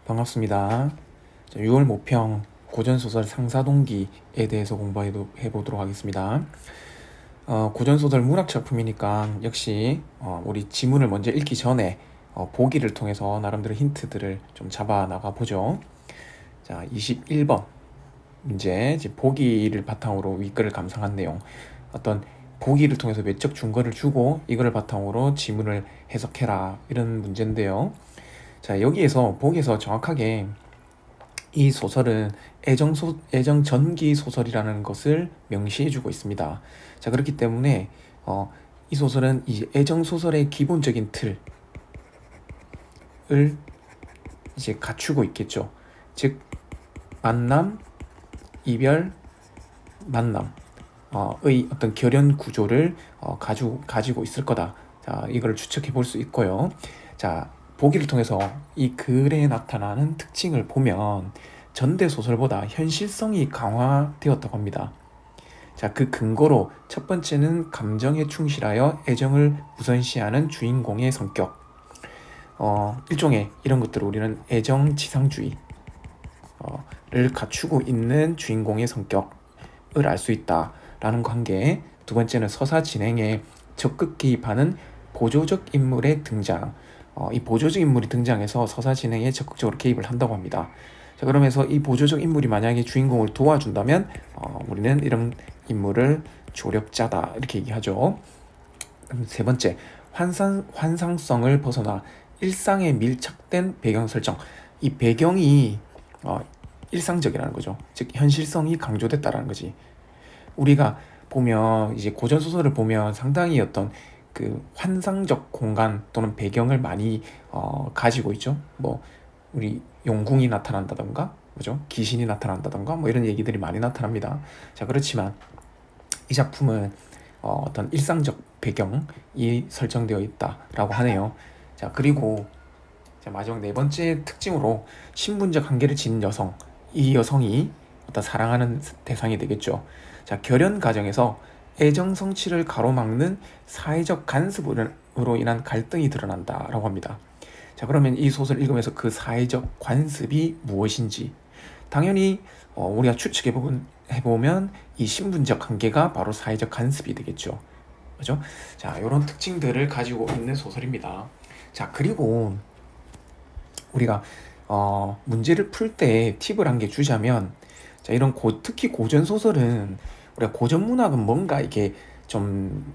반갑습니다. 6월 모평 고전소설 상사동기에 대해서 공부해 보도록 하겠습니다. 고전소설 문학작품이니까 역시 우리 지문을 먼저 읽기 전에 보기를 통해서 나름대로 힌트들을 좀 잡아 나가 보죠. 자, 21번 문제, 이제 보기를 바탕으로 윗글을 감상한 내용. 어떤 보기를 통해서 외적 증거를 주고 이거를 바탕으로 지문을 해석해라, 이런 문제인데요. 자, 여기에서 보기에서 정확하게 이 소설은 애정 전기 소설이라는 것을 명시해주고 있습니다. 자, 그렇기 때문에 이 소설은 이 애정 소설의 기본적인 틀을 이제 갖추고 있겠죠. 즉, 만남, 이별, 만남 의 어떤 결연 구조를 가지고 있을 거다. 자, 이걸 추측해 볼 수 있고요. 자, 보기를 통해서 이 글에 나타나는 특징을 보면 전대 소설보다 현실성이 강화되었다고 합니다. 자, 그 근거로 첫 번째는 감정에 충실하여 애정을 우선시하는 주인공의 성격. 일종의 이런 것들을 우리는 애정 지상주의를 갖추고 있는 주인공의 성격을 알 수 있다라는 관계. 두 번째는 서사 진행에 적극 개입하는 보조적 인물의 등장. 이 보조적 인물이 등장해서 서사 진행에 적극적으로 개입을 한다고 합니다. 자, 그러면서 이 보조적 인물이 만약에 주인공을 도와준다면 우리는 이런 인물을 조력자다, 이렇게 얘기하죠. 세 번째, 환상성을 벗어나 일상에 밀착된 배경 설정. 이 배경이 일상적이라는 거죠. 즉, 현실성이 강조됐다라는 거지. 우리가 보면 이제 고전 소설을 보면 상당히 어떤 그 환상적 공간 또는 배경을 많이 가지고 있죠. 뭐 우리 용궁이 나타난다던가, 그죠? 귀신이 나타난다던가, 뭐 이런 얘기들이 많이 나타납니다. 자, 그렇지만 이 작품은 어떤 일상적 배경이 설정되어 있다라고 하네요. 자, 그리고 자, 마지막 네 번째 특징으로 신분적 한계를 지닌 여성. 이 여성이 어떤 사랑하는 대상이 되겠죠. 자, 결연 과정에서 애정 성취를 가로막는 사회적 간섭으로 인한 갈등이 드러난다라고 합니다. 자, 그러면 이 소설을 읽으면서 그 사회적 관습이 무엇인지 당연히 우리가 추측해보면 이 신분적 한계가 바로 사회적 간섭이 되겠죠. 그죠? 자, 이런 특징들을 가지고 있는 소설입니다. 자, 그리고 우리가 문제를 풀 때 팁을 한 개 주자면, 자, 이런 특히 고전 소설은 우리가 고전 문학은 뭔가 이게 좀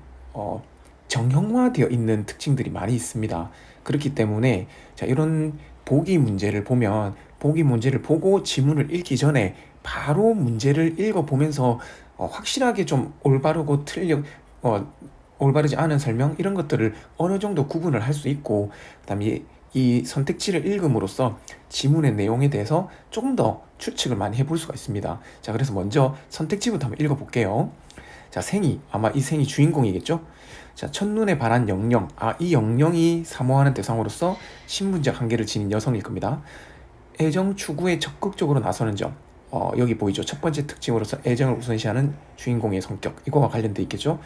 정형화되어 있는 특징들이 많이 있습니다. 그렇기 때문에 자, 이런 보기 문제를 보고 지문을 읽기 전에 바로 문제를 읽어보면서 확실하게 좀 올바르지 않은 설명, 이런 것들을 어느 정도 구분을 할 수 있고, 그다음에 이 선택지를 읽음으로써 지문의 내용에 대해서 조금 더 추측을 많이 해볼 수가 있습니다. 자, 그래서 먼저 선택지부터 한번 읽어볼게요. 자, 아마 이 생이 주인공이겠죠? 자, 첫눈에 반한 영영. 이 영영이 사모하는 대상으로서 신분적 한계를 지닌 여성일 겁니다. 애정 추구에 적극적으로 나서는 점. 여기 보이죠? 첫 번째 특징으로서 애정을 우선시하는 주인공의 성격. 이거와 관련돼 있겠죠?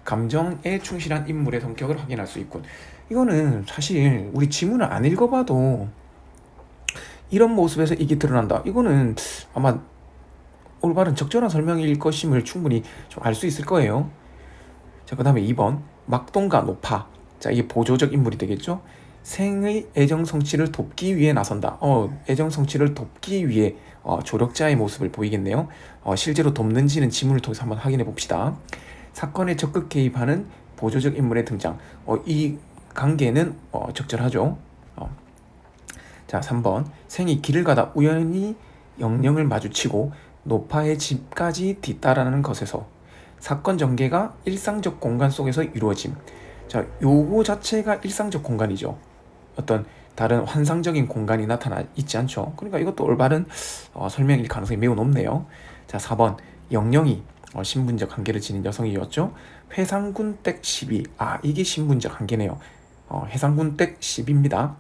감정에 충실한 인물의 성격을 확인할 수 있군. 이거는 사실 우리 지문을 안 읽어봐도 이런 모습에서 이게 드러난다. 이거는 아마 올바른 적절한 설명일 것임을 충분히 좀 알 수 있을 거예요. 자, 그 다음에 2번 막동과 노파. 자, 이게 보조적 인물이 되겠죠. 생의 애정 성취를 돕기 위해 나선다. 애정 성취를 돕기 위해 조력자의 모습을 보이겠네요. 실제로 돕는지는 지문을 통해서 한번 확인해 봅시다. 사건에 적극 개입하는 보조적 인물의 등장. 이 관계는 적절하죠. 자, 3번 생이 길을 가다 우연히 영영을 마주치고 노파의 집까지 뒤따라는 것에서 사건 전개가 일상적 공간 속에서 이루어짐. 자, 요거 자체가 일상적 공간이죠. 어떤 다른 환상적인 공간이 나타나 있지 않죠. 그러니까 이것도 올바른 설명일 가능성이 매우 높네요. 자, 4번 영영이 신분적 한계를 지닌 여성이었죠. 회상군댁 12. 이게 신분적 한계네요. 회상군댁 10입니다.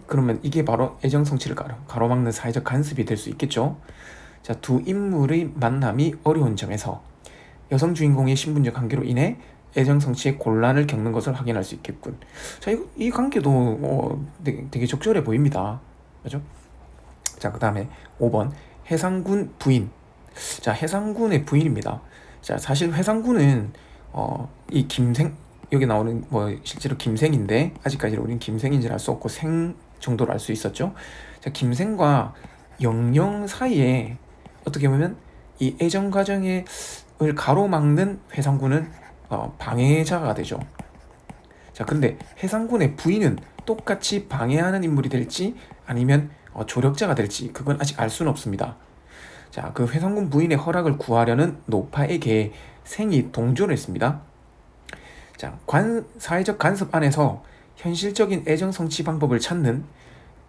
그러면 이게 바로 애정 성취를 가로막는 사회적 간섭이 될 수 있겠죠. 자, 두 인물의 만남이 어려운 점에서 여성 주인공의 신분적 한계로 인해 애정 성취에 곤란을 겪는 것을 확인할 수 있겠군. 자, 이 관계도 되게 적절해 보입니다. 그죠? 자, 그 다음에 5번 해상군 부인. 자, 해상군의 부인입니다. 자, 사실 해상군은 이 김생, 여기 나오는 뭐 실제로 김생인데 아직까지 우리는 김생인지는 알 수 없고 생 정도로 알 수 있었죠. 자, 김생과 영영 사이에 어떻게 보면 이 애정 과정을 가로막는 해상군은 방해자가 되죠. 자, 근데 해상군의 부인은 똑같이 방해하는 인물이 될지 아니면 조력자가 될지 그건 아직 알 수는 없습니다. 자, 그 회상군 부인의 허락을 구하려는 노파에게 생이 동조를 했습니다. 자, 사회적 간섭 안에서 현실적인 애정 성취 방법을 찾는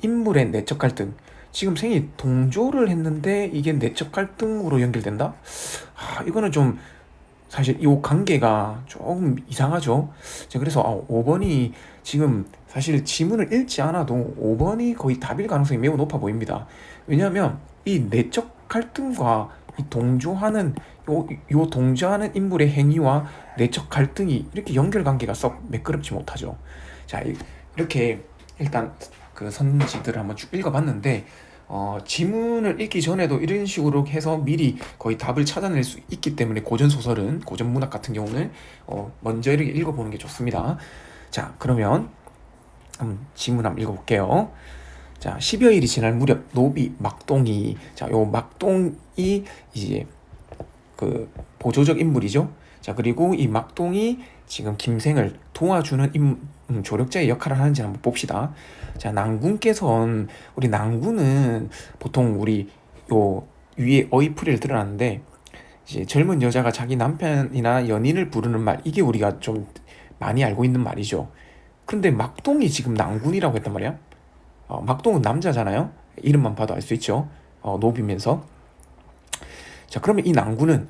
인물의 내적 갈등. 지금 생이 동조를 했는데 이게 내적 갈등으로 연결된다? 이거는 좀 사실 이 관계가 조금 이상하죠. 자, 그래서 5번이 지금 사실 지문을 읽지 않아도 5번이 거의 답일 가능성이 매우 높아 보입니다. 왜냐하면 이 내적 갈등과 이 동조하는 요 동조하는 인물의 행위와 내적 갈등이 이렇게 연결관계가 썩 매끄럽지 못하죠. 자, 이렇게 일단 그 선지들을 한번 쭉 읽어봤는데 지문을 읽기 전에도 이런 식으로 해서 미리 거의 답을 찾아낼 수 있기 때문에 고전소설은, 고전문학 같은 경우는 먼저 이렇게 읽어보는 게 좋습니다. 자, 그러면 지문 한번 읽어볼게요. 자, 10여일이 지날 무렵 노비 막동이, 자, 요 막동이 이제 그 보조적 인물이죠. 자, 그리고 이 막동이 지금 김생을 도와주는 조력자의 역할을 하는지 한번 봅시다. 자, 낭군께서는, 우리 낭군은 보통 우리 요 위에 어휘풀이를 드러났는데 이제 젊은 여자가 자기 남편이나 연인을 부르는 말, 이게 우리가 좀 많이 알고 있는 말이죠. 근데 막동이 지금 낭군이라고 했단 말이야. 막동은 남자잖아요. 이름만 봐도 알 수 있죠. 노비면서. 자, 그러면 이 낭군은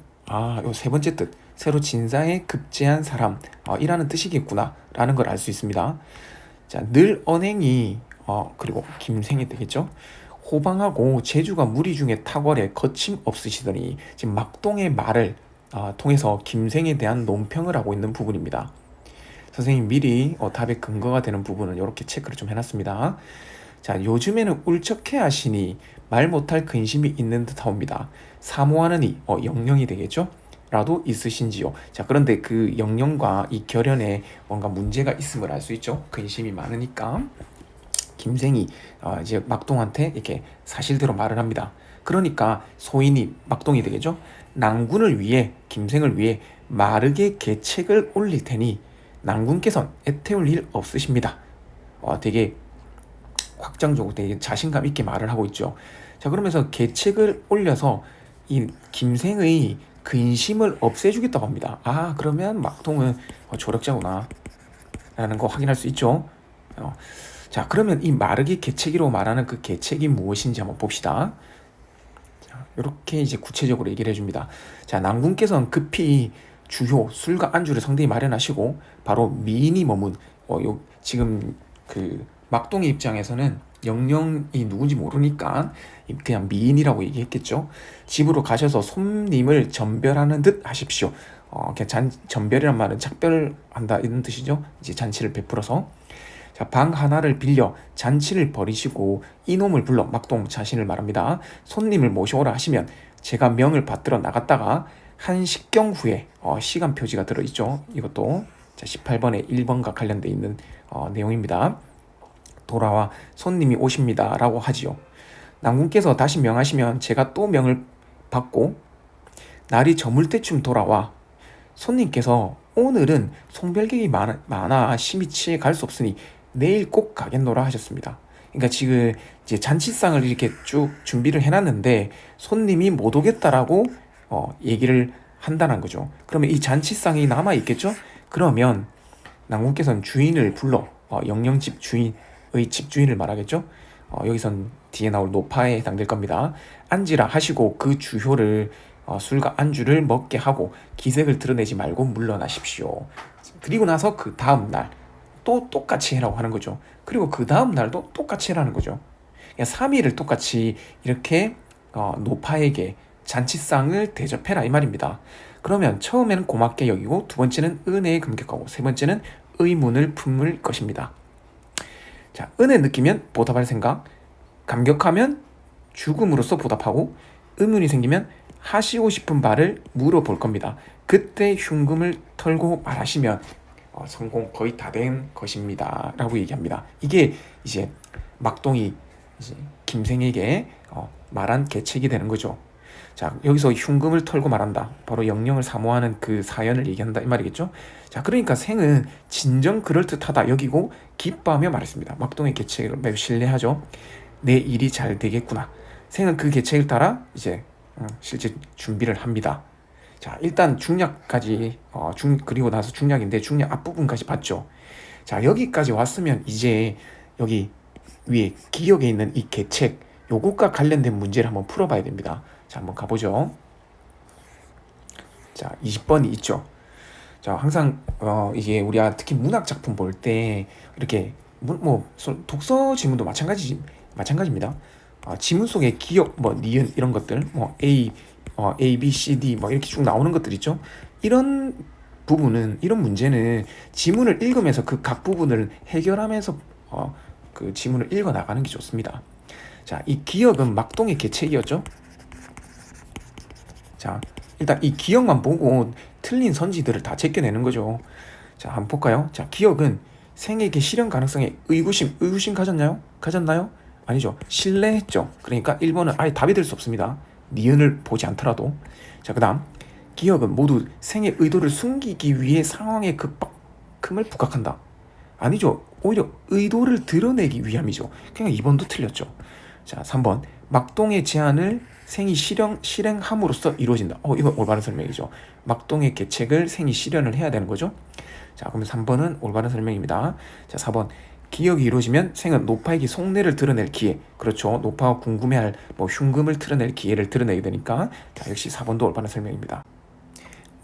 요 세 번째 뜻, 새로 진사에 급제한 사람 이라는 뜻이겠구나 라는 걸 알 수 있습니다. 자, 늘 언행이 그리고 김생이 되겠죠. 호방하고 재주가 무리 중에 탁월해 거침없으시더니, 지금 막동의 말을 통해서 김생에 대한 논평을 하고 있는 부분입니다. 선생님 미리 답의 근거가 되는 부분은 이렇게 체크를 좀 해놨습니다. 자, 요즘에는 울적해 하시니 말 못할 근심이 있는 듯하옵니다. 사모하느니 영영이 되겠죠? 라도 있으신지요. 자, 그런데 그 영영과 이 결연에 뭔가 문제가 있음을 알 수 있죠. 근심이 많으니까 김생이 이제 막동한테 이렇게 사실대로 말을 합니다. 그러니까 소인이 막동이 되겠죠. 낭군을 위해, 김생을 위해 마르게 계책을 올릴 테니 낭군께선 애태울 일 없으십니다. 되게 확장적으로 되게 자신감 있게 말을 하고 있죠. 자, 그러면서 계책을 올려서 이 김생의 근심을 없애주겠다고 합니다. 그러면 막동은 조력자구나 라는 거 확인할 수 있죠. 자, 그러면 이 마르기 계책이로 말하는 그 계책이 무엇인지 한번 봅시다. 자, 이렇게 이제 구체적으로 얘기를 해줍니다. 자, 낭군께서는 급히 주효, 술과 안주를 성대히 마련하시고 바로 미인이 머문 지금 그 막동의 입장에서는 영영이 누군지 모르니까 그냥 미인이라고 얘기했겠죠. 집으로 가셔서 손님을 전별하는 듯 하십시오. 그냥 전별이란 말은 작별한다 이런 뜻이죠. 이제 잔치를 베풀어서. 자, 방 하나를 빌려 잔치를 벌이시고 이놈을 불러, 막동 자신을 말합니다. 손님을 모셔오라 하시면 제가 명을 받들어 나갔다가 한 식경 후에 시간 표지가 들어있죠. 이것도 자, 18번에 1번과 관련되어 있는 내용입니다. 돌아와 손님이 오십니다 라고 하지요. 낭군께서 다시 명하시면 제가 또 명을 받고 날이 저물 때쯤 돌아와 손님께서 오늘은 송별객이 많아 심히 취해 갈 수 없으니 내일 꼭 가겠노라 하셨습니다. 그러니까 지금 이제 잔치상을 이렇게 쭉 준비를 해놨는데 손님이 못 오겠다라고 얘기를 한다는 거죠. 그러면 이 잔치상이 남아 있겠죠? 그러면 낭군께서는 주인을 불러 영영집 주인의 집주인을 말하겠죠. 여기선 뒤에 나올 노파에 해당될 겁니다. 앉으라 하시고 그 주효를 술과 안주를 먹게 하고 기색을 드러내지 말고 물러나십시오. 그리고 나서 그 다음 날 또 똑같이 해라고 하는 거죠. 그리고 그 다음 날도 똑같이 해라는 거죠. 3일을 똑같이 이렇게 노파에게 잔치상을 대접해라 이 말입니다. 그러면 처음에는 고맙게 여기고 두 번째는 은혜에 감격하고 세 번째는 의문을 품을 것입니다. 자, 은혜 느끼면 보답할 생각, 감격하면 죽음으로써 보답하고 의문이 생기면 하시고 싶은 말을 물어볼 겁니다. 그때 흉금을 털고 말하시면 성공 거의 다 된 것입니다 라고 얘기합니다. 이게 이제 막동이 이제 김생에게 말한 계책이 되는 거죠. 자, 여기서 흉금을 털고 말한다, 바로 영령을 사모하는 그 사연을 얘기한다 이 말이겠죠. 자, 그러니까 생은 진정 그럴듯하다 여기고 기뻐하며 말했습니다. 막동의 계책을 매우 신뢰하죠. 내 일이 잘 되겠구나. 생은 그 계책을 따라 이제 실제 준비를 합니다. 자, 일단 중략까지 그리고 나서 중략인데 중략 앞부분까지 봤죠. 자, 여기까지 왔으면 이제 여기 위에 기역에 있는 이 계책 요것과 관련된 문제를 한번 풀어봐야 됩니다. 자, 한번 가보죠. 자, 20번이 있죠. 자, 항상 이게 우리가 특히 문학 작품 볼 때 이렇게 뭐 독서 지문도 마찬가지입니다. 지문 속에 기역, 니은 이런 것들, A, B, C, D 이렇게 쭉 나오는 것들 있죠. 이런 부분은, 이런 문제는 지문을 읽으면서 그 각 부분을 해결하면서 그 지문을 읽어 나가는 게 좋습니다. 자, 이 기역은 막동의 계책이었죠. 자, 일단 이 기역만 보고 틀린 선지들을 다 제껴내는 거죠. 자, 한번 볼까요? 자, 기역은 생에게 실현 가능성에 의구심 가졌나요? 아니죠. 신뢰했죠. 그러니까 1번은 아예 답이 될 수 없습니다. 니은을 보지 않더라도. 자, 그 다음 기역은 모두 생의 의도를 숨기기 위해 상황의 극박함을 부각한다. 아니죠. 오히려 의도를 드러내기 위함이죠. 그러니까 2번도 틀렸죠. 자, 3번 막동의 제안을 생이 실행함으로써 이루어진다. 이거 올바른 설명이죠. 막동의 계책을 생이 실현을 해야 되는 거죠. 자, 그럼 3번은 올바른 설명입니다. 자, 4번 기역이 이루어지면 생은 노파에게 속내를 드러낼 기회. 그렇죠. 노파가 궁금해할 흉금을 드러낼 기회를 드러내게 되니까, 자, 역시 4번도 올바른 설명입니다.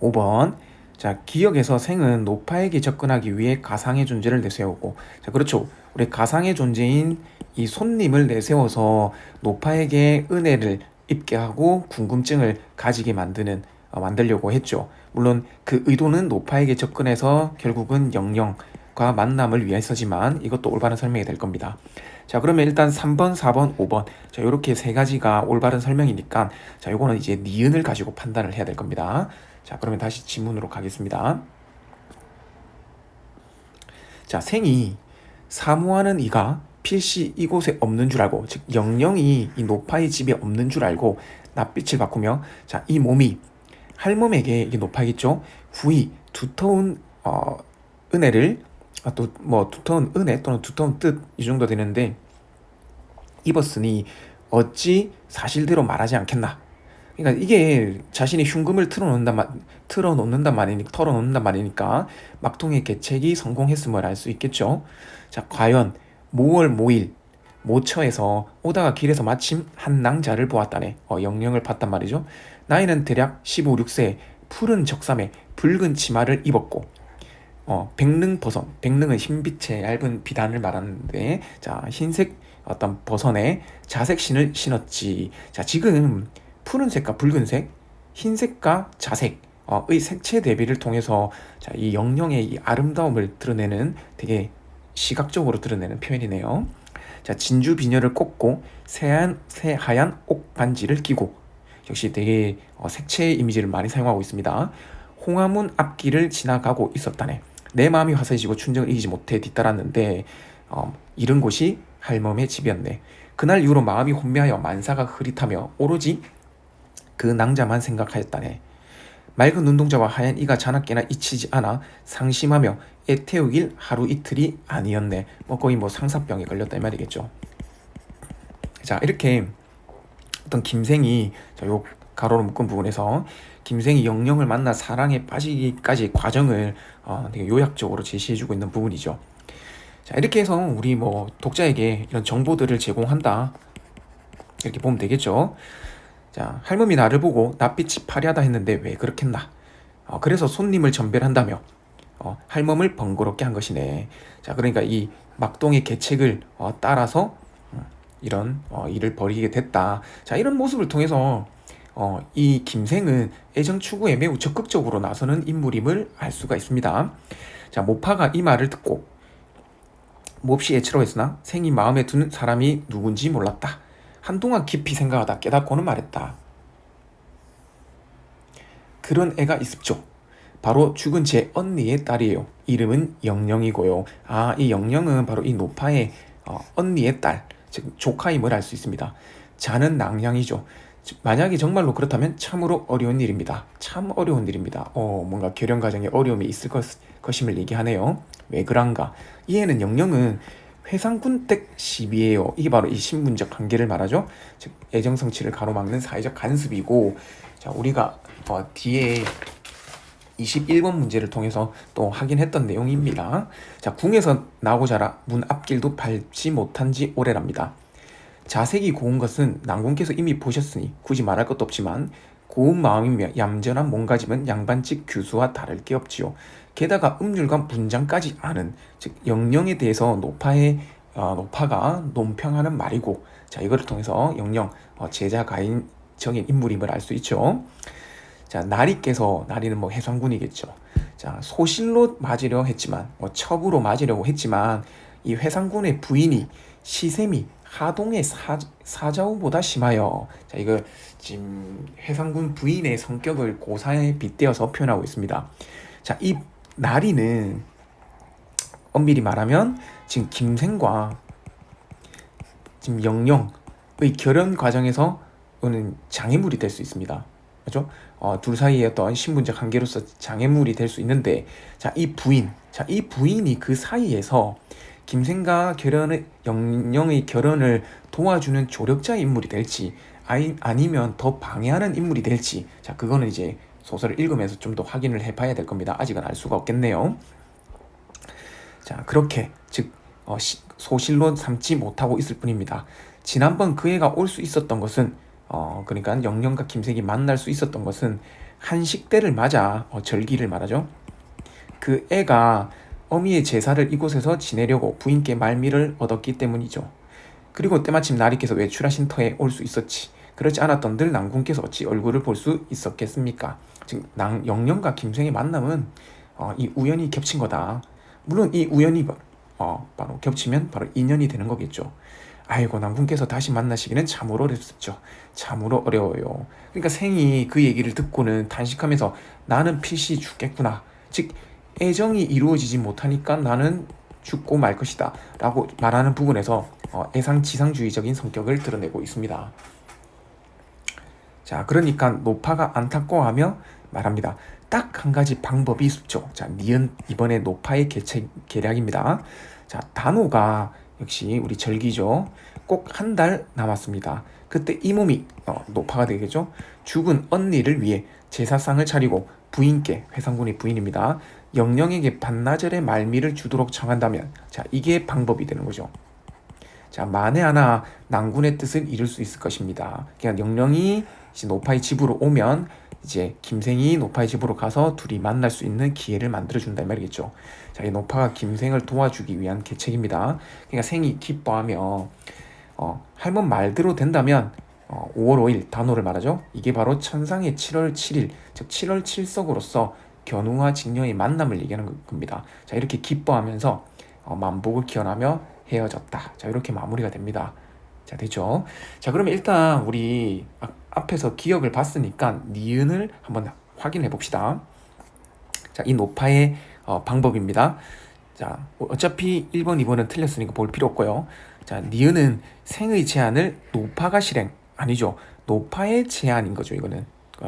5번 자, 기역에서 생은 노파에게 접근하기 위해 가상의 존재를 내세우고, 자, 그렇죠. 우리 가상의 존재인 이 손님을 내세워서 노파에게 은혜를 입게 하고 궁금증을 가지게 만들려고 했죠. 물론 그 의도는 노파에게 접근해서 결국은 영령과 만남을 위해서지만 이것도 올바른 설명이 될 겁니다. 자, 그러면 일단 3번, 4번, 5번 자, 이렇게 세 가지가 올바른 설명이니까, 자, 요거는 이제 니은을 가지고 판단을 해야 될 겁니다. 자, 그러면 다시 지문으로 가겠습니다. 자, 생이 사모하는 이가 필시 이곳에 없는 줄 알고, 즉 영령이 이 노파의 집에 없는 줄 알고 낯빛을 바꾸며, 자, 이 몸이 할멈에게, 이게 노파겠죠, 후히 두터운 은혜를 두터운 은혜 또는 두터운 뜻 이 정도 되는데 입었으니 어찌 사실대로 말하지 않겠나. 그러니까 이게 자신이 흉금을 털어놓는단 말이니까 막동의 계책이 성공했음을 알 수 있겠죠. 자, 과연 모월 모일 모처에서 오다가 길에서 마침 한 낭자를 보았다네. 영령을 봤단 말이죠. 나이는 대략 15, 6세, 푸른 적삼에 붉은 치마를 입었고, 백능은 흰빛의 얇은 비단을 말하는데, 자, 흰색 어떤 버선에 자색신을 신었지. 자, 지금 푸른색과 붉은색, 흰색과 자색의 색채 대비를 통해서, 자, 이 영령의 이 아름다움을 드러내는, 되게 시각적으로 드러내는 표현이네요. 자, 진주 비녀를 꽂고 새하얀 옥 반지를 끼고, 역시 되게 색채의 이미지를 많이 사용하고 있습니다. 홍화문 앞길을 지나가고 있었다네. 내 마음이 화사해지고 춘정을 이기지 못해 뒤따랐는데 이른 곳이 할멈의 집이었네. 그날 이후로 마음이 혼미하여 만사가 흐릿하며 오로지 그 낭자만 생각하였다네. 맑은 눈동자와 하얀 이가 자나깨나 잊히지 않아 상심하며 애태우길 하루 이틀이 아니었네. 거의 상사병에 걸렸다 이 말이겠죠. 자, 이렇게 어떤 김생이, 자, 요 가로로 묶은 부분에서 김생이 영령을 만나 사랑에 빠지기까지 과정을 되게 요약적으로 제시해주고 있는 부분이죠. 자, 이렇게 해서 우리 독자에게 이런 정보들을 제공한다, 이렇게 보면 되겠죠. 자, 할멈이 나를 보고 낯빛이 파리하다 했는데 왜 그렇겠나. 그래서 손님을 전별한다며 할멈을 번거롭게 한 것이네. 자, 그러니까 이 막동의 계책을 따라서 이런 일을 벌이게 됐다. 자, 이런 모습을 통해서 이 김생은 애정 추구에 매우 적극적으로 나서는 인물임을 알 수가 있습니다. 자, 모파가 이 말을 듣고 몹시 애처로했으나 생이 마음에 드는 사람이 누군지 몰랐다. 한동안 깊이 생각하다 깨닫고는 말했다. 그런 애가 있었죠. 바로 죽은 제 언니의 딸이에요. 이름은 영영이고요. 이 영영은 바로 이 노파의 언니의 딸, 즉 조카임을 알 수 있습니다. 자는 낭냥이죠. 만약에 정말로 그렇다면 참으로 어려운 일입니다. 참 어려운 일입니다. 뭔가 결혼 과정에 어려움이 있을 것임을 얘기하네요. 왜 그런가? 이 애는 영영은 회상군댁 시비예요. 이게 바로 이 신분적 관계를 말하죠. 즉 애정 성취를 가로막는 사회적 간섭이고, 자 우리가 뒤에 21번 문제를 통해서 또 확인했던 내용입니다. 자, 궁에서 나고 자라 문 앞길도 밟지 못한 지 오래랍니다. 자색이 고운 것은 낭군께서 이미 보셨으니 굳이 말할 것도 없지만 고운 마음이며 얌전한 몸가짐은 양반집 규수와 다를 게 없지요. 게다가 음률과 문장까지 아는, 즉 영영에 대해서 노파가 논평하는 말이고, 자 이거를 통해서 영영 제자 가인적인 인물임을 알 수 있죠. 자, 나리는 뭐 해상군이겠죠. 자, 소실로 맞으려 했지만, 첩으로 맞으려고 했지만, 이 회상군의 부인이 시샘이 하동의 사자우보다 심하여. 자, 이거 지금 회상군 부인의 성격을 고사에 빗대어서 표현하고 있습니다. 자, 이 나리는 엄밀히 말하면 지금 김생과 지금 영영의 결혼 과정에서 오는 장애물이 될 수 있습니다. 그죠? 둘 사이의 어떤 신분적 관계로서 장애물이 될 수 있는데, 이 부인이 그 사이에서 김생과 영영의 결혼을 도와주는 조력자 인물이 될지, 아니면 더 방해하는 인물이 될지, 자, 그거는 이제 소설을 읽으면서 좀 더 확인을 해봐야 될 겁니다. 아직은 알 수가 없겠네요. 자, 그렇게, 즉, 소실로 삼지 못하고 있을 뿐입니다. 지난번 그 애가 올 수 있었던 것은, 그러니까 영영과 김생이 만날 수 있었던 것은 한식 때를 맞아, 절기를 말하죠. 그 애가 어미의 제사를 이곳에서 지내려고 부인께 말미를 얻었기 때문이죠. 그리고 때마침 나리께서 외출하신 터에 올 수 있었지. 그렇지 않았던들 낭군께서 어찌 얼굴을 볼 수 있었겠습니까? 즉 영영과 김생의 만남은 이 우연히 겹친 거다. 물론 이 우연이 바로 겹치면 바로 인연이 되는 거겠죠. 아이고, 낭군께서 다시 만나시기는 참으로 어렵죠. 참으로 어려워요. 그러니까 생이 그 얘기를 듣고는 단식하면서 나는 필시 죽겠구나. 즉 애정이 이루어지지 못하니까 나는 죽고 말 것이다 라고 말하는 부분에서 애상지상주의적인 성격을 드러내고 있습니다. 자, 그러니까 노파가 안타까워하며 말합니다. 딱 한 가지 방법이 있죠. 자, 니은 이번에 노파의 계략입니다. 자, 단호가 역시 우리 절기죠. 꼭 한 달 남았습니다. 그때 이 몸이 노파가 되겠죠. 죽은 언니를 위해 제사상을 차리고 부인께, 회상군의 부인입니다, 영영에게 반나절의 말미를 주도록 청한다면, 자, 이게 방법이 되는 거죠. 자, 만에 하나 낭군의 뜻을 이룰 수 있을 것입니다. 그러니까 영영이 이제 노파의 집으로 오면 이제 김생이 노파의 집으로 가서 둘이 만날 수 있는 기회를 만들어준다 이 말이겠죠. 자, 이 노파가 김생을 도와주기 위한 계책입니다. 그러니까 생이 기뻐하며 할멈 말대로 된다면 5월 5일 단호를 말하죠. 이게 바로 천상의 7월 7일, 즉 7월 7석으로서 견우와 직녀의 만남을 얘기하는 겁니다. 자, 이렇게 기뻐하면서 만복을 기원하며 헤어졌다. 자, 이렇게 마무리가 됩니다. 자, 됐죠? 자, 그러면 일단 우리 앞에서 기억을 봤으니까 니은을 한번 확인해 봅시다. 자, 이 노파의 방법입니다. 자, 어차피 1번, 2번은 틀렸으니까 볼 필요 없고요. 자, 니은은 생의 제안을 노파가 실행, 아니죠. 노파의 제안인 거죠, 이거는.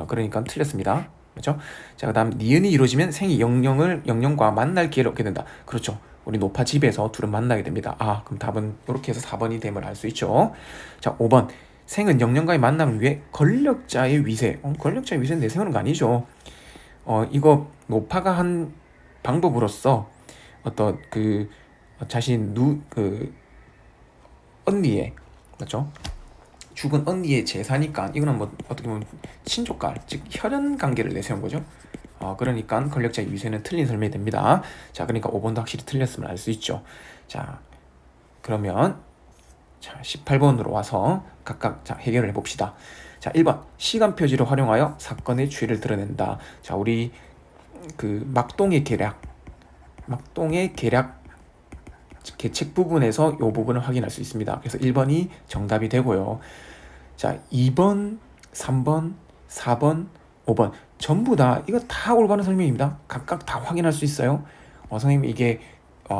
그러니까 틀렸습니다. 그렇죠? 자, 그다음 니은이 이루어지면 생이 영영과 만날 기회를 얻게 된다. 그렇죠. 우리 노파 집에서 둘은 만나게 됩니다. 그럼 답은 이렇게 해서 4번이 됨을 알 수 있죠. 자, 5번. 생은 영영과의 만남을 위해 권력자의 위세. 권력자의 위세는 내세우는 거 아니죠. 이거 노파가 한 방법으로서 어떤 자신 언니의, 맞죠? 죽은 언니의 제사니까 이거는 뭐 어떻게 보면 친족간, 즉 혈연 관계를 내세운 거죠. 그러니까 권력자의 위세는 틀린 설명이 됩니다. 자, 그러니까 5번도 확실히 틀렸음을 알 수 있죠. 자, 그러면 18번으로 와서 각각 해결을 해봅시다. 자, 1번 시간 표지를 활용하여 사건의 주의를 드러낸다. 자, 우리 막동의 계략 이렇게 책 부분에서 이 부분을 확인할 수 있습니다. 그래서 1번이 정답이 되고요. 자, 2번, 3번, 4번, 5번 전부 다 이거 다 올바른 설명입니다. 각각 다 확인할 수 있어요. 선생님이 이게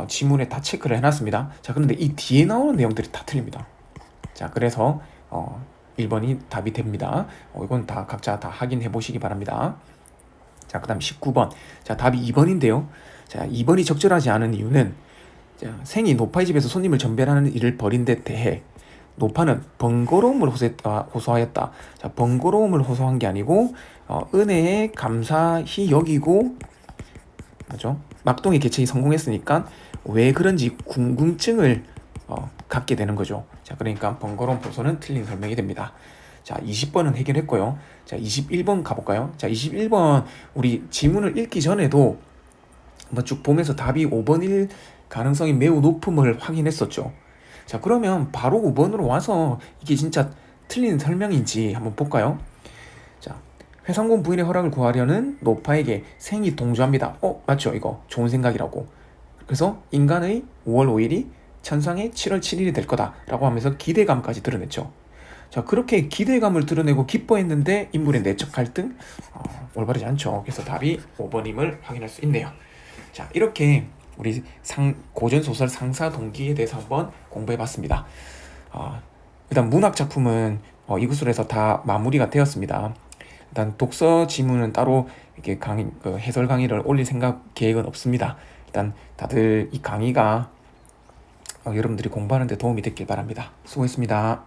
지문에 다 체크를 해놨습니다. 자, 그런데 이 뒤에 나오는 내용들이 다 틀립니다. 자, 그래서 1번이 답이 됩니다. 이건 다 각자 다 확인해 보시기 바랍니다. 자, 그 다음 19번. 자, 답이 2번인데요. 자, 2번이 적절하지 않은 이유는, 자, 생이 노파의 집에서 손님을 전배하는 일을 벌인 데 대해 노파는 번거로움을 호소하였다. 자, 번거로움을 호소한 게 아니고 은혜에 감사히 여기고, 맞죠? 막동의 계책이 성공했으니까 왜 그런지 궁금증을 갖게 되는 거죠. 자, 그러니까 번거로운 호소는 틀린 설명이 됩니다. 자, 20번은 해결했고요. 자, 21번 가볼까요? 자, 21번 우리 지문을 읽기 전에도 한번 쭉 보면서 답이 5번일 가능성이 매우 높음을 확인했었죠. 자, 그러면 바로 5번으로 와서 이게 진짜 틀린 설명인지 한번 볼까요? 자, 회상군 부인의 허락을 구하려는 노파에게 생이 동조합니다. 맞죠? 이거 좋은 생각이라고. 그래서 인간의 5월 5일이 천상의 7월 7일이 될 거다라고 하면서 기대감까지 드러냈죠. 자, 그렇게 기대감을 드러내고 기뻐했는데 인물의 내적 갈등 올바르지 않죠. 그래서 답이 5번임을 확인할 수 있네요. 자, 이렇게 우리 고전소설 상사 동기에 대해서 한번 공부해봤습니다. 일단 문학 작품은 이것으로 해서 다 마무리가 되었습니다. 일단 독서 지문은 따로 이렇게 해설 강의를 올릴 계획은 없습니다. 일단 다들 이 강의가 여러분들이 공부하는 데 도움이 됐길 바랍니다. 수고했습니다.